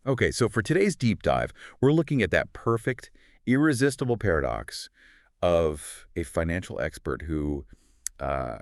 Okay, so for today's deep dive, we're looking at that perfect, irresistible paradox of a financial expert who uh,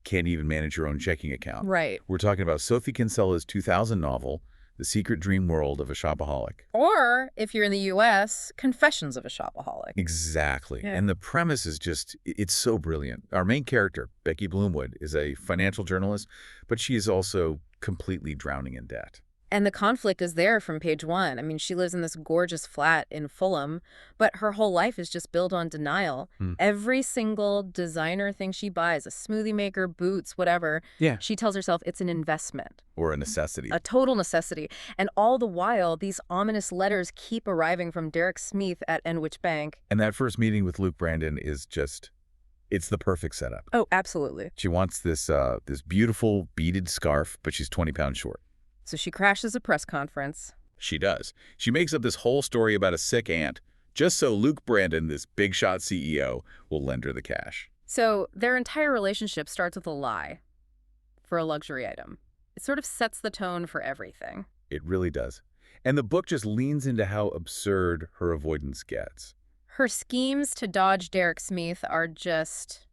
can't even manage her own checking account. Right. We're talking about Sophie Kinsella's 2000 novel, The Secret Dream World of a Shopaholic. Or, if you're in the U.S., Confessions of a Shopaholic. Exactly. Yeah. And the premise is just, it's so brilliant. Our main character, Becky Bloomwood, is a financial journalist, but she is also completely drowning in debt. And the conflict is there from page one. I mean, she lives in this gorgeous flat in Fulham, but her whole life is just built on denial. Every single designer thing she buys, a smoothie maker, boots, whatever, Yeah. she tells herself it's an investment, Or a necessity. a total necessity. And all the while, these ominous letters keep arriving from Derek Smith at Enwich Bank. And that first meeting with Luke Brandon is just, it's the perfect setup. Oh, absolutely. She wants this beautiful beaded scarf, but she's 20 pounds short. So she crashes a press conference. She does. She makes up this whole story about a sick aunt, just so Luke Brandon, this big shot CEO, will lend her the cash. So their entire relationship starts with a lie for a luxury item. It sort of sets the tone for everything. It really does. And the book just leans into how absurd her avoidance gets. Her schemes to dodge Derek Smith are just...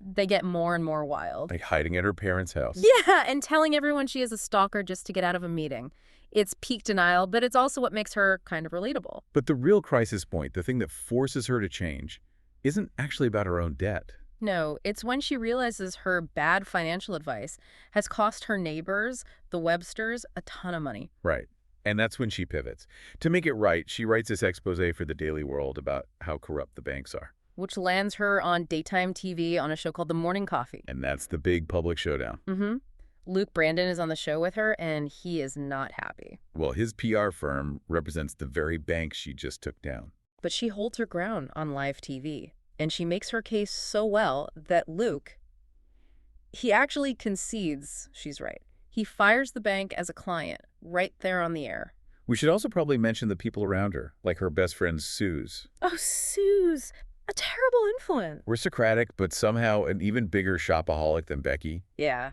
they get more and more wild. Like hiding at her parents' house. Yeah, and telling everyone she is a stalker just to get out of a meeting. It's peak denial, but it's also what makes her kind of relatable. But the real crisis point, the thing that forces her to change, isn't actually about her own debt. No, it's when she realizes her bad financial advice has cost her neighbors, the Websters, a ton of money. Right. And that's when she pivots. To make it right, she writes this expose for the Daily World about how corrupt the banks are. Which lands her on daytime TV on a show called The Morning Coffee. And that's the big public showdown. Luke Brandon is on the show with her, and he is not happy. Well, his PR firm represents the very bank she just took down. But she holds her ground on live TV, and she makes her case so well that Luke, he actually concedes she's right. He fires the bank as a client, right there on the air. We should also probably mention the people around her, like her best friend Suze. Oh, Suze, a terrible influence. We're Socratic, but somehow an even bigger shopaholic than Becky. Yeah.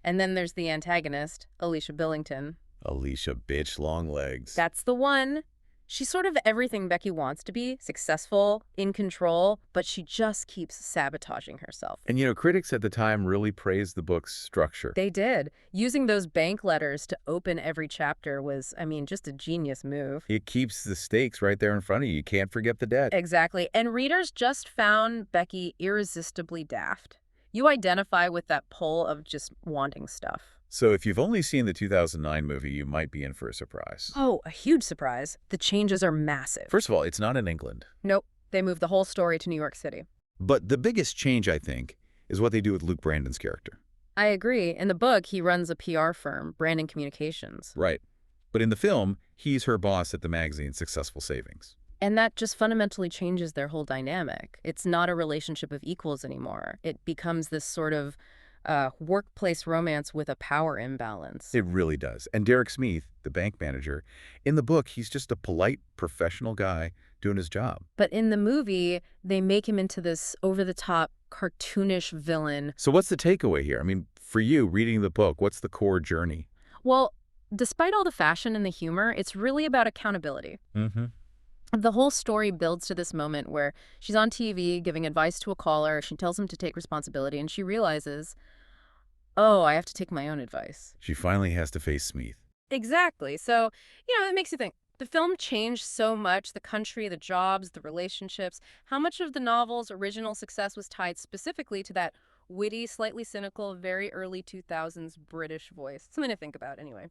And then there's the antagonist, Alicia Billington. Alicia bitch long legs. That's the one. She's sort of everything Becky wants to be, successful, in control, but she just keeps sabotaging herself. And you know, critics at the time really praised the book's structure. They did. Using those bank letters to open every chapter was, I mean, just a genius move. It keeps the stakes right there in front of you. You can't forget the debt. Exactly. And readers just found Becky irresistibly daft. You identify with that pull of just wanting stuff. So if you've only seen the 2009 movie, you might be in for a surprise. Oh, a huge surprise. The changes are massive. First of all, it's not in England. Nope. They moved the whole story to New York City. But the biggest change, I think, is what they do with Luke Brandon's character. I agree. In the book, he runs a PR firm, Brandon Communications. Right. But in the film, he's her boss at the magazine Successful Savings. And that just fundamentally changes their whole dynamic. It's not a relationship of equals anymore. It becomes this sort of workplace romance with a power imbalance. It really does. And Derek Smith, the bank manager, in the book, he's just a polite, professional guy doing his job. But in the movie, they make him into this over-the-top, cartoonish villain. So what's the takeaway here? I mean, for you, reading the book, what's the core journey? Well, despite all the fashion and the humor, it's really about accountability. The whole story builds to this moment where she's on TV giving advice to a caller. She tells him to take responsibility, and she realizes, oh, I have to take my own advice. She finally has to face Smith. Exactly. So, it makes you think. The film changed so much, the country, the jobs, the relationships. How much of the novel's original success was tied specifically to that witty, slightly cynical, very early 2000s British voice? Something to think about, anyway.